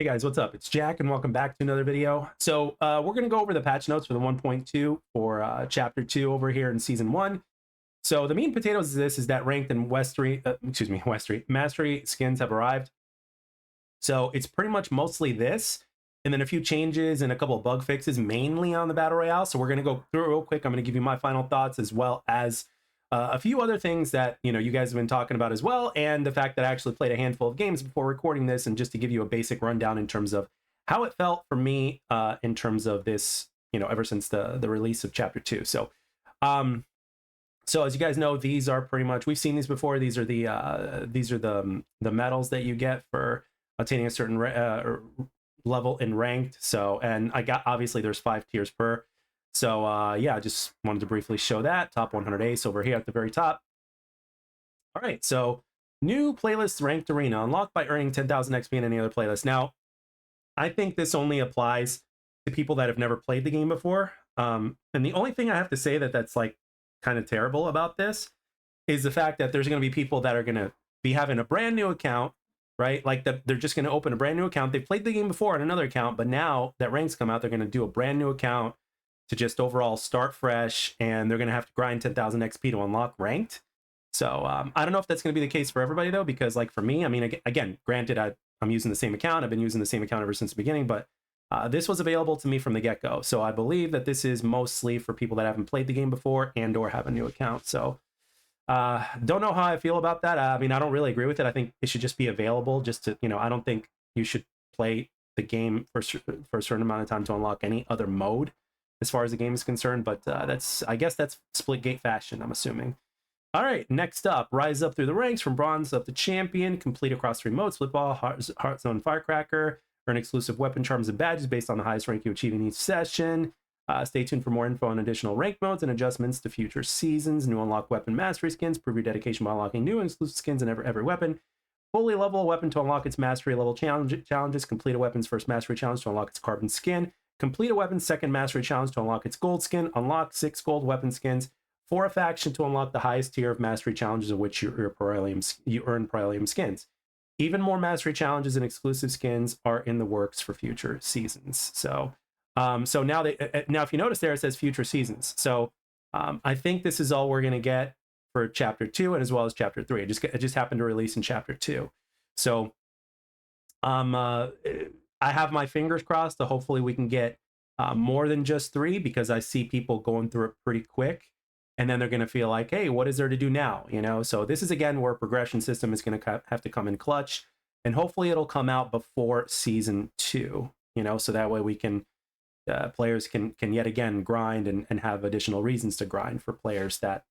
Hey guys, what's up? It's Jack and welcome back to another video. So we're going to go over the patch notes for the 1.2 for chapter 2 over here in season 1. So the meat and potatoes of this is that ranked and mastery skins have arrived. So it's pretty much mostly this, and then a few changes and a couple of bug fixes, mainly on the battle royale. So we're going to go through it real quick. I'm going to give you my final thoughts as well as a few other things that you guys have been talking about as well, and the fact that I actually played a handful of games before recording this, and just to give you a basic rundown in terms of how it felt for me in terms of this, ever since the release of chapter 2. So so as you guys know, these are pretty much, we've seen these before. These are the medals that you get for attaining a certain level in ranked. So, and I got, obviously there's 5 tiers per. So yeah, I just wanted to briefly show that top 100 ace over here at the very top. All right, so new playlist ranked arena unlocked by earning 10,000 XP in any other playlist. Now, I think this only applies to people that have never played the game before. And the only thing I have to say that's like kind of terrible about this is the fact that there's going to be people that are going to be having a brand new account, right? Like they're just going to open a brand new account. They've played the game before on another account, but now that ranks come out, they're going to do a brand new account to just overall start fresh, and they're going to have to grind 10,000 XP to unlock ranked. So I don't know if that's going to be the case for everybody though, because like for me, I mean, again, granted, I'm using the same account. I've been using the same account ever since the beginning, but this was available to me from the get-go. So I believe that this is mostly for people that haven't played the game before and or have a new account. So don't know how I feel about that. I mean, I don't really agree with it. I think it should just be available just to, I don't think you should play the game for a certain amount of time to unlock any other mode as far as the game is concerned, but I guess that's Splitgate fashion, I'm assuming. All right, next up, rise up through the ranks from bronze up to champion, complete across 3 modes, split ball, heart zone, firecracker, earn exclusive weapon charms and badges based on the highest rank you achieve in each session. Stay tuned for more info on additional rank modes and adjustments to future seasons. New unlock weapon mastery skins, prove your dedication by unlocking new and exclusive skins in every weapon. Fully level a weapon to unlock its mastery level challenges. Complete a weapon's first mastery challenge to unlock its carbon skin. Complete a weapon's second mastery challenge to unlock its gold skin. Unlock 6 gold weapon skins for a faction to unlock the highest tier of mastery challenges, of which you earn Paralium skins. Even more mastery challenges and exclusive skins are in the works for future seasons. So, so now if you notice there, it says future seasons. So I think this is all we're going to get for chapter 2 and as well as chapter 3. It just happened to release in chapter 2. So I have my fingers crossed that hopefully we can get more than just 3, because I see people going through it pretty quick, and then they're going to feel like, hey, what is there to do now? So this is again where progression system is going to have to come in clutch, and hopefully it'll come out before season 2. So that way we can players can yet again grind and have additional reasons to grind for players that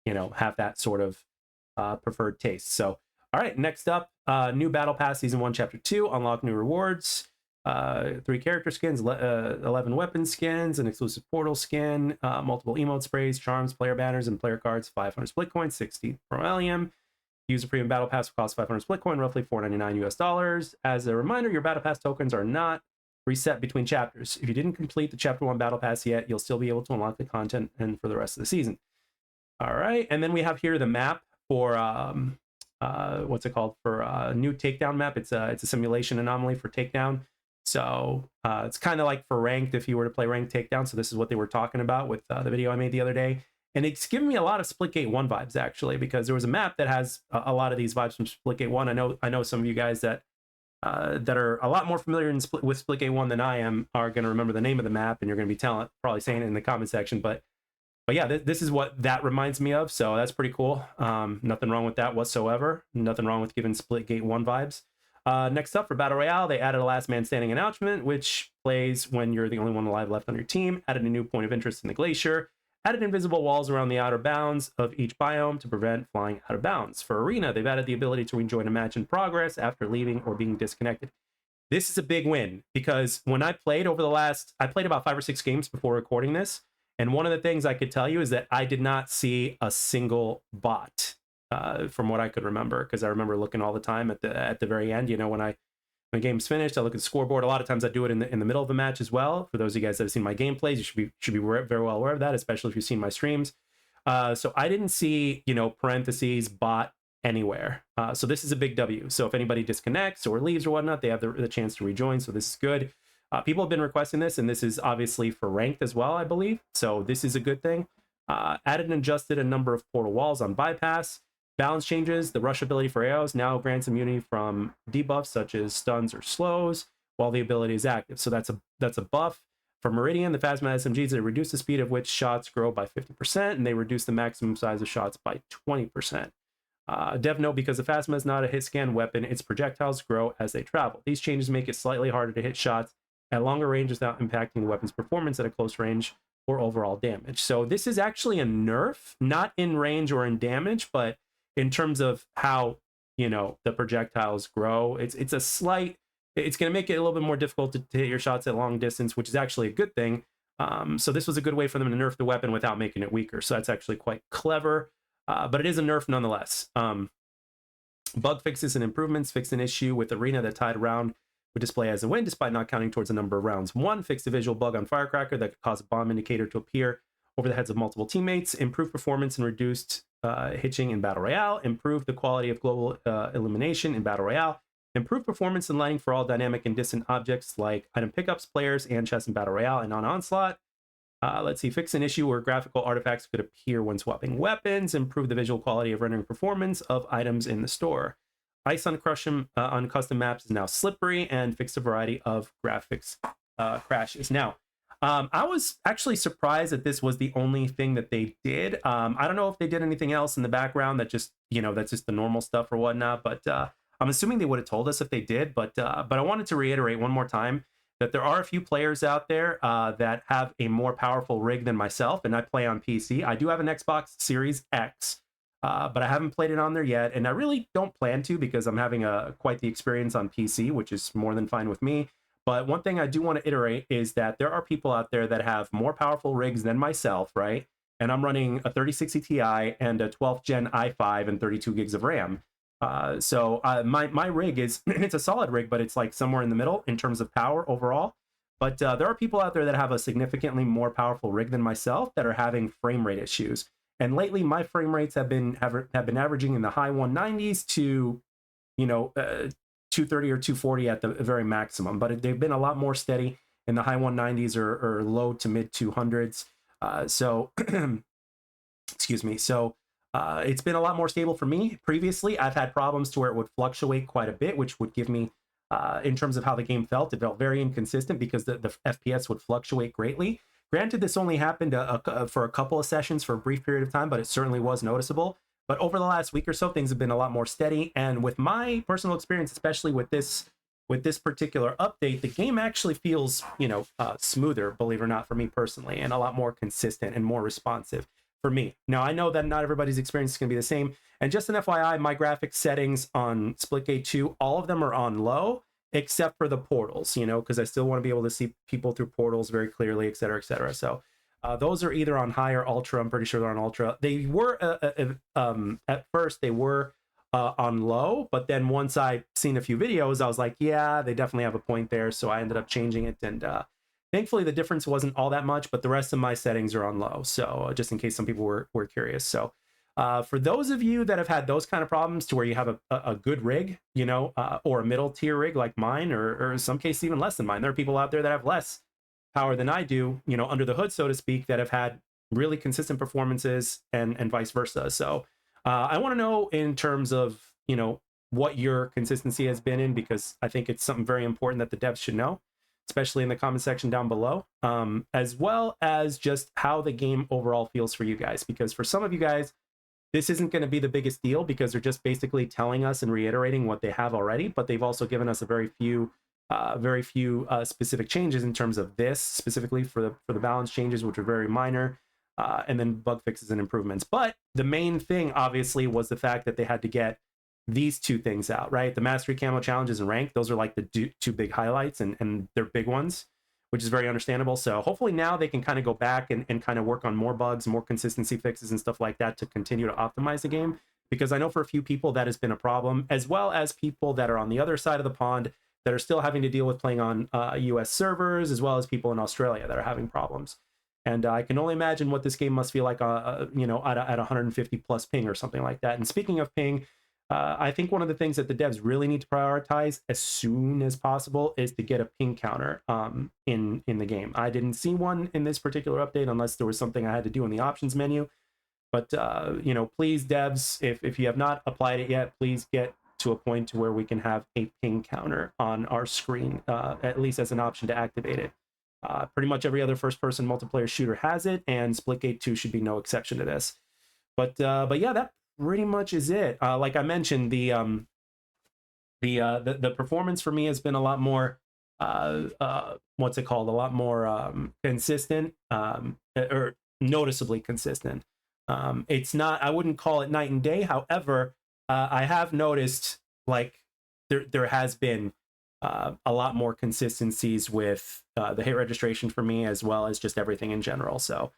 have that sort of preferred taste. So all right, next up, new battle pass season 1 chapter 2, unlock new rewards, 3 character skins, 11 weapon skins, an exclusive portal skin, multiple emote sprays, charms, player banners, and player cards, 500 split coins, 60 Royalium. Use a premium battle pass will cost 500 split coin, roughly $4.99 US. As a reminder, your battle pass tokens are not reset between chapters. If you didn't complete the chapter 1 battle pass yet, you'll still be able to unlock the content and for the rest of the season. All right, and then we have here the map for what's it called, for a new takedown map. It's a simulation anomaly for takedown. So it's kind of like for ranked, if you were to play ranked takedown. So this is what they were talking about with the video I made the other day, and it's given me a lot of Splitgate 1 vibes actually, because there was a map that has a lot of these vibes from Splitgate 1. I know some of you guys that are a lot more familiar with Splitgate 1 than I am are going to remember the name of the map, and you're going to be probably saying it in the comment section, but yeah, this is what that reminds me of, so that's pretty cool. Nothing wrong with that whatsoever. Nothing wrong with giving Splitgate 1 vibes. Next up, for Battle Royale, they added a last man standing announcement, which plays when you're the only one alive left on your team. Added a new point of interest in the glacier. Added invisible walls around the outer bounds of each biome to prevent flying out of bounds. For Arena, they've added the ability to rejoin a match in progress after leaving or being disconnected. This is a big win, because when I played I played about 5 or 6 games before recording this, and one of the things I could tell you is that I did not see a single bot from what I could remember, because I remember looking all the time at the very end. When the game's finished, I look at the scoreboard. A lot of times I do it in the middle of the match as well. For those of you guys that have seen my gameplays, you should be very well aware of that, especially if you've seen my streams. So I didn't see parentheses bot anywhere. So this is a big W. So if anybody disconnects or leaves or whatnot, they have the chance to rejoin. So this is good. People have been requesting this, and this is obviously for ranked as well, I believe. So this is a good thing. Added and adjusted a number of portal walls on bypass. Balance changes. The rush ability for AOs now grants immunity from debuffs such as stuns or slows while the ability is active. So that's a buff. For Meridian, the Phasma SMGs, they reduce the speed of which shots grow by 50%, and they reduce the maximum size of shots by 20%. Dev note, because the Phasma is not a hit scan weapon, its projectiles grow as they travel. These changes make it slightly harder to hit shots at longer range without impacting the weapon's performance at a close range or overall damage. So this is actually a nerf, not in range or in damage, but in terms of how, you know, the projectiles grow. It's a slight, it's going to make it a little bit more difficult to hit your shots at long distance, which is actually a good thing. So this was a good way for them to nerf the weapon without making it weaker. So that's actually quite clever, but it is a nerf nonetheless. Bug fixes and improvements. Fixed an issue with Arena that tied around would display as a win despite not counting towards the number of rounds won. Fixed a visual bug on Firecracker that could cause a bomb indicator to appear over the heads of multiple teammates. Improved performance and reduced hitching in Battle Royale. Improved the quality of global elimination in Battle Royale. Improved performance and lighting for all dynamic and distant objects like item pickups, players, and chests in Battle Royale and on Onslaught. Let's see, fix an issue where graphical artifacts could appear when swapping weapons. Improve the visual quality of rendering performance of items in the store. Ice on custom maps is now slippery, and fixed a variety of graphics crashes. Now, I was actually surprised that this was the only thing that they did. I don't know if they did anything else in the background that just, you know, that's just the normal stuff or whatnot, but I'm assuming they would have told us if they did. But I wanted to reiterate one more time that there are a few players out there that have a more powerful rig than myself, and I play on PC. I do have an Xbox Series X, but I haven't played it on there yet, and I really don't plan to because I'm having quite the experience on PC, which is more than fine with me. But one thing I do want to iterate is that there are people out there that have more powerful rigs than myself, right? And I'm running a 3060 Ti and a 12th gen i5 and 32 gigs of RAM. So my rig is, it's a solid rig, but it's like somewhere in the middle in terms of power overall. But there are people out there that have a significantly more powerful rig than myself that are having frame rate issues. And lately, my frame rates have been averaging in the high 190s to, you know, 230 or 240 at the very maximum. But they've been a lot more steady in the high 190s or low to mid 200s. So, excuse me. So it's been a lot more stable for me. Previously, I've had problems to where it would fluctuate quite a bit, which would give me, in terms of how the game felt, it felt very inconsistent because the FPS would fluctuate greatly. Granted, this only happened for a couple of sessions for a brief period of time, but it certainly was noticeable. But over the last week or so, things have been a lot more steady. And with my personal experience, especially with this particular update, the game actually feels, you know, smoother, believe it or not, for me personally, and a lot more consistent and more responsive for me. Now, I know that not everybody's experience is going to be the same. And just an FYI, my graphics settings on Splitgate 2, all of them are on low, except for the portals, you know, because I still want to be able to see people through portals very clearly, et cetera, et cetera. So those are either on high or ultra. I'm pretty sure they're on ultra. They were, at first, they were on low, but then once I seen a few videos, I was like, yeah, they definitely have a point there. So I ended up changing it, and thankfully the difference wasn't all that much, but the rest of my settings are on low. So just in case some people were curious. So for those of you that have had those kind of problems to where you have a good rig, you know, or a middle tier rig like mine, or in some cases even less than mine, there are people out there that have less power than I do, you know, under the hood, so to speak, that have had really consistent performances and vice versa. So I want to know in terms of, you know, what your consistency has been in, because I think it's something very important that the devs should know, especially in the comment section down below, as well as just how the game overall feels for you guys. Because for some of you guys, this isn't going to be the biggest deal because they're just basically telling us and reiterating what they have already, but they've also given us a very few specific changes in terms of this, specifically for the balance changes, which are very minor, and then bug fixes and improvements. But the main thing, obviously, was the fact that they had to get these two things out, right? The Mastery Camo challenges and rank, those are like the two big highlights, and they're big ones, which is very understandable. So hopefully now they can kind of go back and kind of work on more bugs, more consistency fixes and stuff like that to continue to optimize the game. Because I know for a few people that has been a problem, as well as people that are on the other side of the pond that are still having to deal with playing on US servers, as well as people in Australia that are having problems. And I can only imagine what this game must feel like, you know, at 150 plus ping or something like that. And speaking of ping, I think one of the things that the devs really need to prioritize as soon as possible is to get a ping counter in the game. I didn't see one in this particular update unless there was something I had to do in the options menu. But you know, please, devs, if you have not applied it yet, please get to a point to where we can have a ping counter on our screen, at least as an option to activate it. Pretty much every other first-person multiplayer shooter has it, and Splitgate 2 should be no exception to this. But yeah, that pretty much is it. Like I mentioned, the performance for me has been a lot more what's it called? A lot more consistent, or noticeably consistent. It's not, I wouldn't call it night and day. However, I have noticed like there has been a lot more consistencies with the hit registration for me, as well as just everything in general. So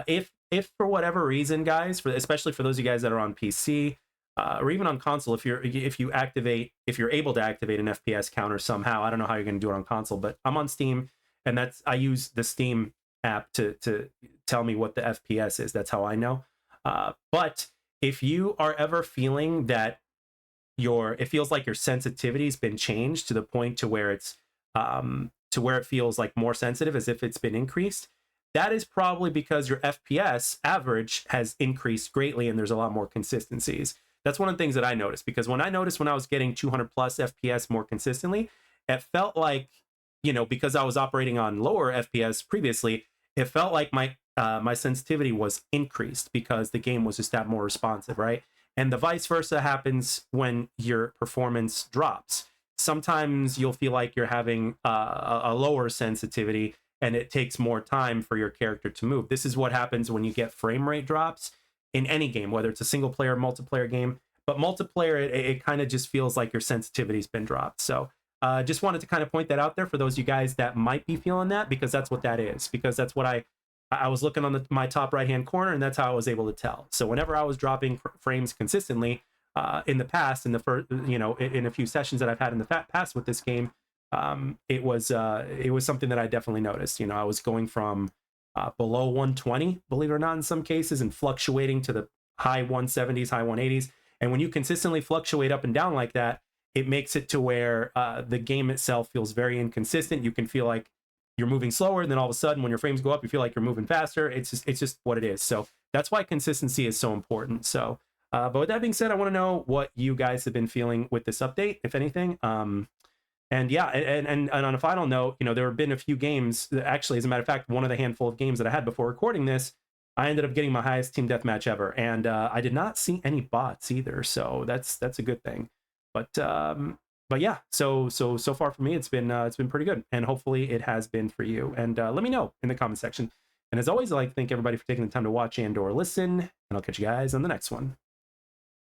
if for whatever reason, guys, especially for those of you guys that are on PC or even on console, if you're able to activate an FPS counter somehow, I don't know how you're going to do it on console, but I'm on Steam, and I use the Steam app to tell me what the FPS is. That's how I know. But if you are ever feeling that it feels like your sensitivity's been changed to the point to where it's to where it feels like more sensitive, as if it's been increased, that is probably because your FPS average has increased greatly and there's a lot more consistencies. That's one of the things that I noticed, because when I was getting 200 plus FPS more consistently, it felt like, you know, because I was operating on lower FPS previously, it felt like my sensitivity was increased because the game was just that more responsive, right? And the vice versa happens when your performance drops. Sometimes you'll feel like you're having a lower sensitivity, and it takes more time for your character to move. This is what happens when you get frame rate drops in any game, whether it's a single player or multiplayer game. But multiplayer, it kind of just feels like your sensitivity's been dropped. So just wanted to kind of point that out there for those of you guys that might be feeling that, because that's what that is. Because that's what I was looking on my top right hand corner, and that's how I was able to tell. So whenever I was dropping frames consistently in the past, in the first, you know, in a few sessions that I've had in the past with this game, it was something that I definitely noticed. You know, I was going from below 120, believe it or not, in some cases, and fluctuating to the high 170s, high 180s. And when you consistently fluctuate up and down like that, it makes it to where the game itself feels very inconsistent. You can feel like you're moving slower, and then all of a sudden when your frames go up, you feel like you're moving faster. It's just what it is. So that's why consistency is so important. So but with that being said, I want to know what you guys have been feeling with this update, if anything. And yeah, and on a final note, you know, there have been a few games, actually, as a matter of fact, one of the handful of games that I had before recording this, I ended up getting my highest team deathmatch ever, and I did not see any bots either, so that's a good thing. But yeah, so far for me, it's been pretty good, and hopefully it has been for you. And let me know in the comment section. And as always, I'd like to thank everybody for taking the time to watch and or listen, and I'll catch you guys on the next one.